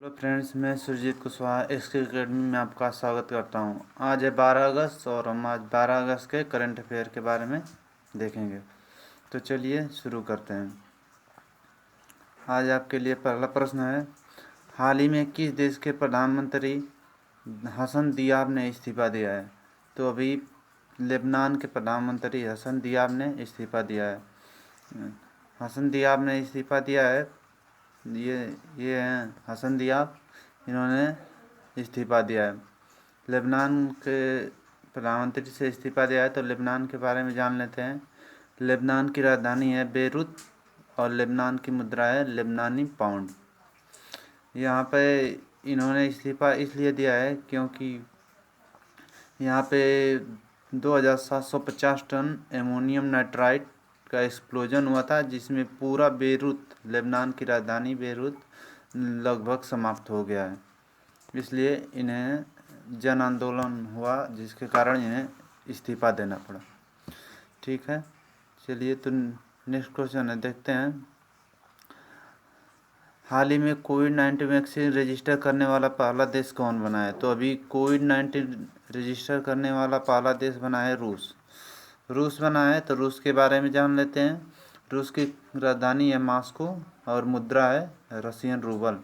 Hello friends, मैं Surjit Kushwaha SK academy में आपका स्वागत करता हूं। आज है 12 अगस्त और हम आज 12 अगस्त के करंट अफेयर के बारे में देखेंगे। तो चलिए शुरू करते हैं। आज आपके लिए पहला प्रश्न है, हाल ही में किस देश के प्रधानमंत्री हसन दियाब ने इस्तीफ़ा दिया है? तो अभी लेबनान के प्रधानमंत्री हसन दियाब ने इस्तीफ़ा दिया है। हसन दियाब ने इस्तीफ़ा दिया है। ये हैं हसन दियाब, इन्होंने इस्तीफ़ा दिया है। लेबनान के प्रधानमंत्री से इस्तीफ़ा दिया है, तो लेबनान के बारे में जान लेते हैं। लेबनान की राजधानी है बेरूत और लेबनान की मुद्रा है लेबनानी पाउंड। यहाँ पे इन्होंने इस्तीफ़ा इसलिए दिया है क्योंकि यहाँ पे 2750 टन एमोनियम नाइट्राइट का एक्सप्लोजन हुआ था, जिसमें पूरा बेरूत, लेबनान की राजधानी बेरूत लगभग समाप्त हो गया है। इसलिए इन्हें जन आंदोलन हुआ, जिसके कारण इन्हें इस्तीफ़ा देना पड़ा। ठीक है, चलिए तो नेक्स्ट क्वेश्चन है, देखते हैं। हाल ही में कोविड-19 वैक्सीन रजिस्टर करने वाला पहला देश कौन बना है? तो अभी कोविड-19 रजिस्टर करने वाला पहला देश बना है रूस बना है। तो रूस के बारे में जान लेते हैं। रूस की राजधानी है मॉस्को और मुद्रा है रशियन रूबल।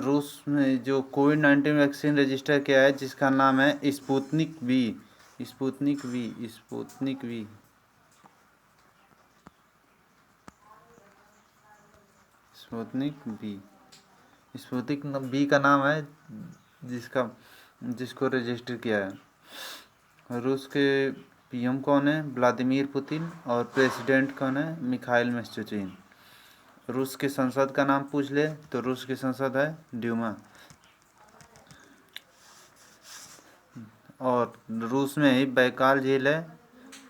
रूस में जो कोविड-19 वैक्सीन रजिस्टर किया है, जिसका नाम है Sputnik V. Sputnik V Sputnik V Sputnik V Sputnik V का नाम है जिसको रजिस्टर किया है। रूस के पीएम कौन है? Vladimir Putin. और प्रेसिडेंट कौन है? Mikhail Mishustin. रूस की संसद का नाम पूछ ले तो रूस की संसद है ड्यूमा। और रूस में ही बैकाल झील है।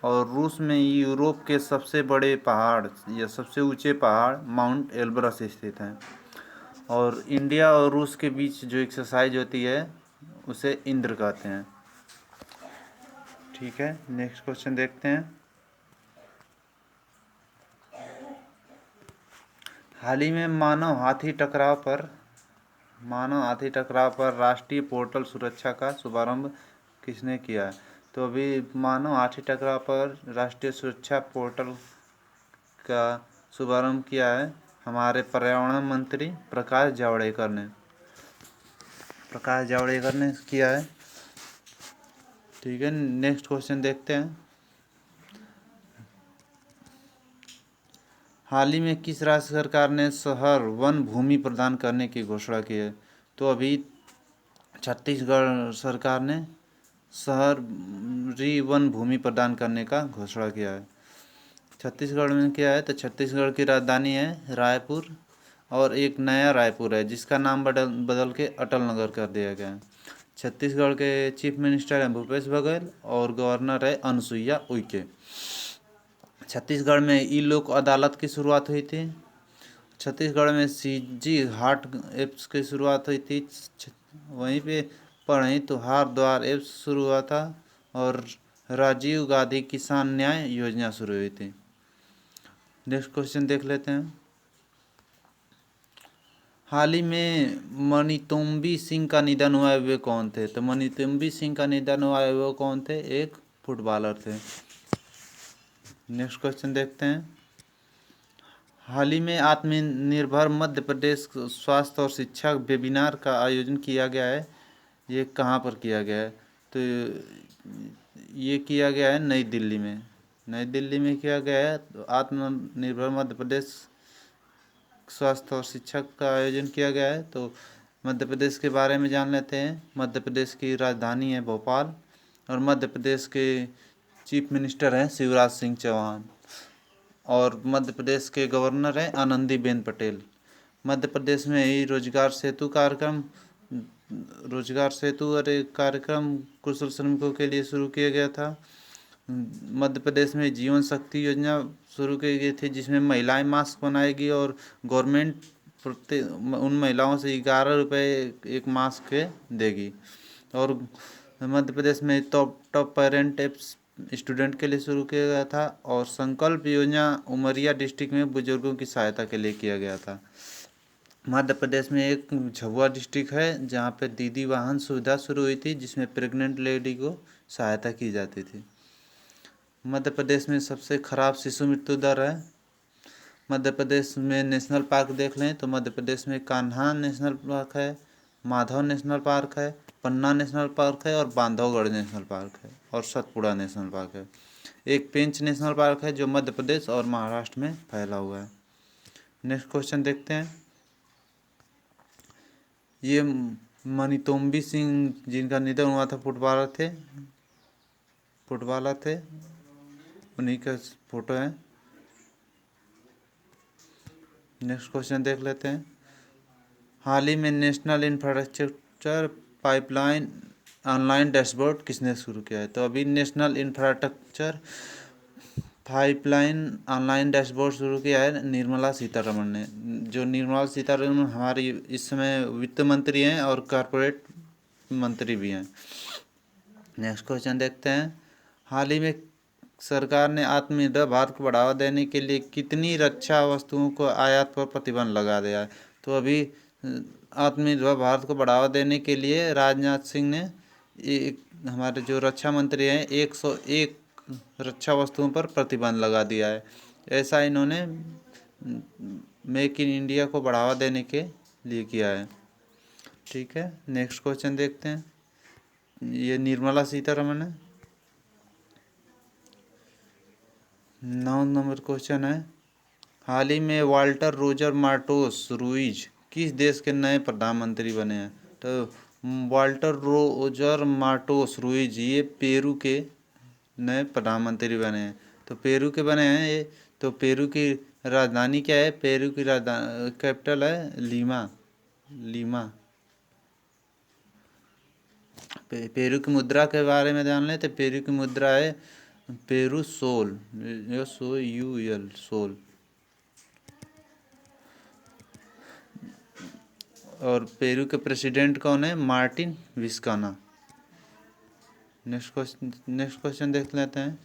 और रूस में यूरोप के सबसे बड़े पहाड़ या सबसे ऊंचे पहाड़ माउंट एल्ब्रस स्थित हैं। और इंडिया और रूस के बीच जो एक्सरसाइज होती है उसे इंद्र कहते हैं। ठीक है, नेक्स्ट क्वेश्चन देखते हैं। हाल ही में मानव हाथी टकराव पर राष्ट्रीय पोर्टल सुरक्षा का शुभारंभ किसने किया है? तो अभी मानव हाथी टकराव पर राष्ट्रीय सुरक्षा पोर्टल का शुभारंभ किया है हमारे पर्यावरण मंत्री प्रकाश जावड़ेकर ने किया है। ठीक है, नेक्स्ट क्वेश्चन देखते हैं। हाल ही में किस राज्य सरकार ने शहर वन भूमि प्रदान करने की घोषणा की है? तो अभी छत्तीसगढ़ सरकार ने शहरी वन भूमि प्रदान करने का घोषणा किया है। छत्तीसगढ़ में क्या है? तो छत्तीसगढ़ की राजधानी है रायपुर और एक नया रायपुर है, जिसका नाम बदल के अटल नगर कर दिया गया है। छत्तीसगढ़ के चीफ मिनिस्टर हैं भूपेश बघेल और गवर्नर है अनुसुईया उइके। छत्तीसगढ़ में ई लोक अदालत की शुरुआत हुई थी। छत्तीसगढ़ में सीजी हाट एप्स की शुरुआत हुई थी। वहीं पे पढ़ें तो हार द्वार एप्स शुरू हुआ था। और राजीव गांधी किसान न्याय योजना शुरू हुई थी। नेक्स्ट क्वेश्चन देख लेते हैं। हाल ही में मणितुम्बी सिंह का निधन हुआ है, वे कौन थे? तो मणितुम्बी सिंह का निधन हुआ है, वो कौन थे? एक फुटबॉलर थे। नेक्स्ट क्वेश्चन देखते हैं। हाल ही में आत्मनिर्भर मध्य प्रदेश स्वास्थ्य और शिक्षा वेबिनार का आयोजन किया गया है। ये कहाँ पर किया गया है? तो ये किया गया है नई दिल्ली में। नई दिल्ली में किया गया है। तो आत्मनिर्भर मध्य प्रदेश स्वास्थ्य और शिक्षा का आयोजन किया गया है। तो मध्य प्रदेश के बारे में जान लेते हैं। मध्य प्रदेश की राजधानी है भोपाल और मध्य प्रदेश के चीफ मिनिस्टर हैं शिवराज सिंह चौहान। और मध्य प्रदेश के गवर्नर हैं आनंदीबेन पटेल। मध्य प्रदेश में ही रोजगार सेतु और एक कार्यक्रम कुशल श्रमिकों के लिए शुरू किया गया था। मध्य प्रदेश में जीवन शक्ति योजना शुरू की गई थी, जिसमें महिलाएं मास्क बनाएगी और गवर्नमेंट उन महिलाओं से 11 रुपये एक मास्क के देगी। और मध्य प्रदेश में टॉप पेरेंट एप्स स्टूडेंट के लिए शुरू किया गया था। और संकल्प योजना उमरिया डिस्ट्रिक्ट में बुजुर्गों की सहायता के लिए किया गया था। मध्य प्रदेश में एक झाबुआ डिस्ट्रिक्ट है जहाँ पे दीदी वाहन सुविधा शुरू हुई थी, जिसमें प्रेग्नेंट लेडी को सहायता की जाती थी। मध्य प्रदेश में सबसे खराब शिशु मृत्यु दर है। मध्य प्रदेश में नेशनल पार्क देख लें तो मध्य प्रदेश में कान्हा नेशनल पार्क है, माधव नेशनल पार्क है, पन्ना नेशनल पार्क है और बांधवगढ़ नेशनल पार्क है और सतपुड़ा नेशनल पार्क है। एक पेंच नेशनल पार्क है जो मध्य प्रदेश और महाराष्ट्र में फैला हुआ है। नेक्स्ट क्वेश्चन देखते हैं। ये मनितोम्बी सिंह जिनका निधन हुआ था, फुटबॉलर थे, उन्हीं का फोटो है। नेक्स्ट क्वेश्चन देख लेते हैं। हाल ही में national infrastructure pipeline online dashboard किसने शुरू किया है? तो अभी national infrastructure pipeline online dashboard शुरू किया है निर्मला सीतारमण ने। जो निर्मला सीतारमण हमारी इस समय वित्त मंत्री हैं और कॉरपोरेट मंत्री भी हैं। नेक्स्ट क्वेश्चन देखते हैं। हाल ही में सरकार ने आत्मनिर्भर भारत को बढ़ावा देने के लिए कितनी रक्षा वस्तुओं को आयात पर प्रतिबंध लगा दिया है? तो अभी आत्मनिर्भर भारत को बढ़ावा देने के लिए राजनाथ सिंह ने हमारे जो रक्षा मंत्री हैं 101 रक्षा वस्तुओं पर प्रतिबंध लगा दिया है। ऐसा इन्होंने मेक इन इंडिया को बढ़ावा देने के लिए किया है। ठीक है, नेक्स्ट क्वेश्चन देखते हैं। ये निर्मला सीतारमण है। 9 नंबर क्वेश्चन है। हाल ही में वाल्टर रोजर मार्टोस रुइज किस देश के नए प्रधानमंत्री बने हैं? तो वाल्टर रोजर मार्टोस रुइज ये पेरू के नए प्रधानमंत्री बने हैं। तो पेरू के बने हैं ये। तो पेरू की राजधानी क्या है? पेरू की राजधानी कैपिटल है लीमा। पेरू की मुद्रा के बारे में जान लें तो पेरू की मुद्रा है पेरू सोल, SOUL सोल। और पेरू के प्रेसिडेंट कौन है? मार्टिन विस्काना। नेक्स्ट क्वेश्चन देख लेते हैं।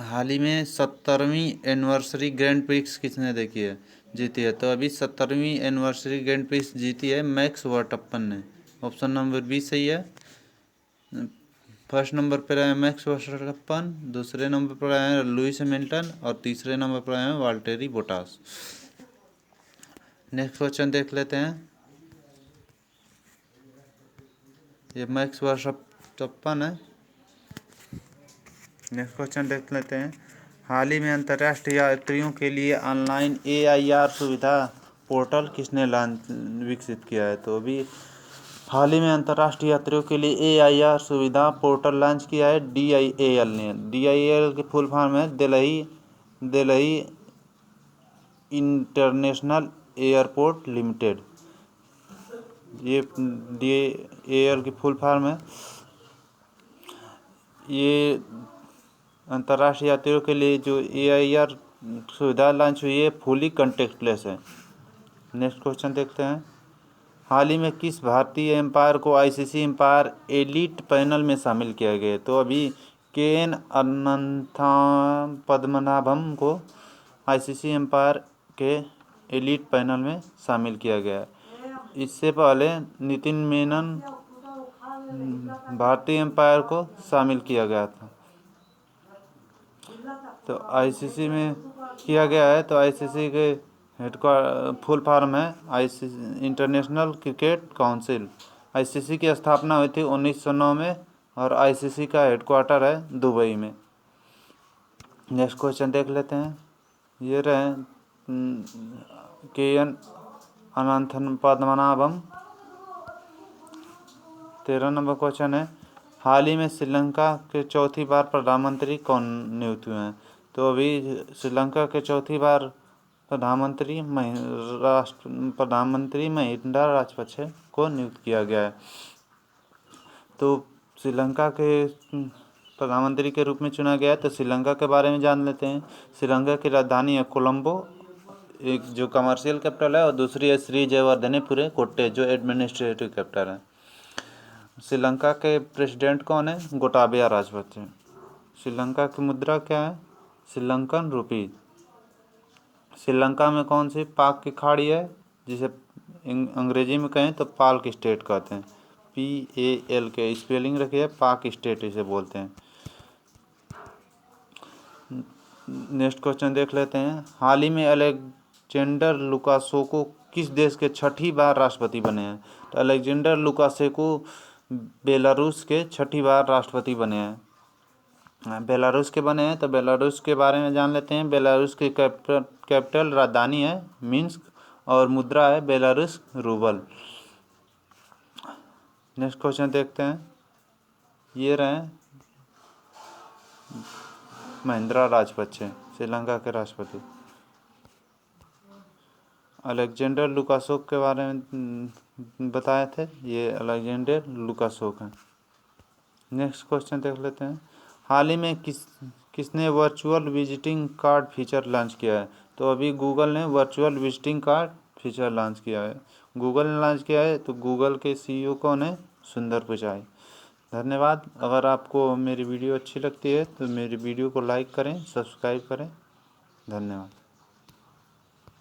हाल ही में 70वीं एनिवर्सरी ग्रैंड प्रिक्स किसने जीती है? तो अभी 70वीं एनिवर्सरी ग्रैंड प्रिक्स जीती है मैक्स वर्स्टैपन ने। ऑप्शन नंबर बी सही है। फर्स्ट नंबर पर आए मैक्स वर्स्टैपन, दूसरे नंबर पर आए हैं लुइस हैमिल्टन और तीसरे नंबर पर आए हैं वाल्टेरी बोटास। नेक्स्ट क्वेश्चन देख लेते हैं। ये मैक्स वर्स्टैपन है। नेक्स्ट क्वेश्चन देख लेते हैं। हाल ही में अंतर्राष्ट्रीय यात्रियों के लिए ऑनलाइन AIR सुविधा पोर्टल किसने विकसित किया है? तो अभी हाल ही में अंतर्राष्ट्रीय यात्रियों के लिए AIR सुविधा पोर्टल लॉन्च किया है DIAL ने। DIAL की फुल फॉर्म है दिल्ली इंटरनेशनल एयरपोर्ट लिमिटेड। ये DIAL की फुल फॉर्म है। ये अंतर्राष्ट्रीय यात्रियों के लिए जो AIR सुविधा लॉन्च हुई है फुली कॉन्टैक्टलेस है। नेक्स्ट क्वेश्चन देखते हैं। हाल ही में किस भारतीय एम्पायर को ICC एम्पायर एलीट पैनल में शामिल किया गया? तो अभी KN अनंथम पद्मनाभम को ICC एम्पायर के एलीट पैनल में शामिल किया गया। इससे पहले नितिन मेनन भारतीय एम्पायर को शामिल किया गया था। तो ICC में किया गया है। तो ICC के फुल फॉर्म है ICC international cricket council. ICC की स्थापना हुई थी 1909 में और ICC का हेडक्वार्टर है दुबई में। नेक्स्ट क्वेश्चन देख लेते हैं। ये रहे KN अनंथन पद्मनाभम। 13 नंबर क्वेश्चन है। हाल ही में श्रीलंका के चौथी बार प्रधानमंत्री कौन नियुक्त हुए हैं? तो अभी श्रीलंका के चौथी बार प्रधानमंत्री महिंदा राजपक्षे को नियुक्त किया गया है। तो श्रीलंका के प्रधानमंत्री के रूप में चुना गया है। तो श्रीलंका के बारे में जान लेते हैं। श्रीलंका की राजधानी है कोलंबो, एक जो कमर्शियल कैपिटल है, और दूसरी है श्री जयवर्धनेपुरे कोट्टे जो एडमिनिस्ट्रेटिव कैपिटल है। श्रीलंका के प्रेसिडेंट कौन है? गोटाबया राजपक्षे। श्रीलंका की मुद्रा क्या है? श्रीलंकन रुपी। श्रीलंका में कौन सी पाक की खाड़ी है, जिसे अंग्रेजी में कहें तो पाल्क स्टेट कहते हैं। PAL के स्पेलिंग रखी है, पाक स्टेट इसे बोलते हैं। नेक्स्ट क्वेश्चन देख लेते हैं। हाल ही में अलेक्जेंडर लुकाशेंको किस देश के छठी बार राष्ट्रपति बने हैं? तो अलेक्जेंडर लुकाशेंको बेलारूस के छठी बार राष्ट्रपति बने हैं। बेलारूस के बने हैं, तो बेलारूस के बारे में जान लेते हैं। बेलारूस की कैपिटल राजधानी है मिन्स्क और मुद्रा है बेलारूस रूबल। नेक्स्ट क्वेश्चन देखते हैं। ये रहे महिंद्रा राजपक्षे, श्रीलंका के राष्ट्रपति। अलेक्जेंडर लुकाशेंको के बारे में बताए थे, ये अलेक्जेंडर लुकाशेंको हैं। नेक्स्ट क्वेश्चन देख लेते हैं। हाल ही में किसने virtual visiting card feature launch किया है? तो अभी गूगल ने virtual visiting card feature launch किया है। गूगल ने लॉन्च किया है, तो गूगल के CEO कौन है? सुंदर पिचाई। धन्यवाद। अगर आपको मेरी वीडियो अच्छी लगती है तो मेरी वीडियो को लाइक करें, सब्सक्राइब करें। धन्यवाद।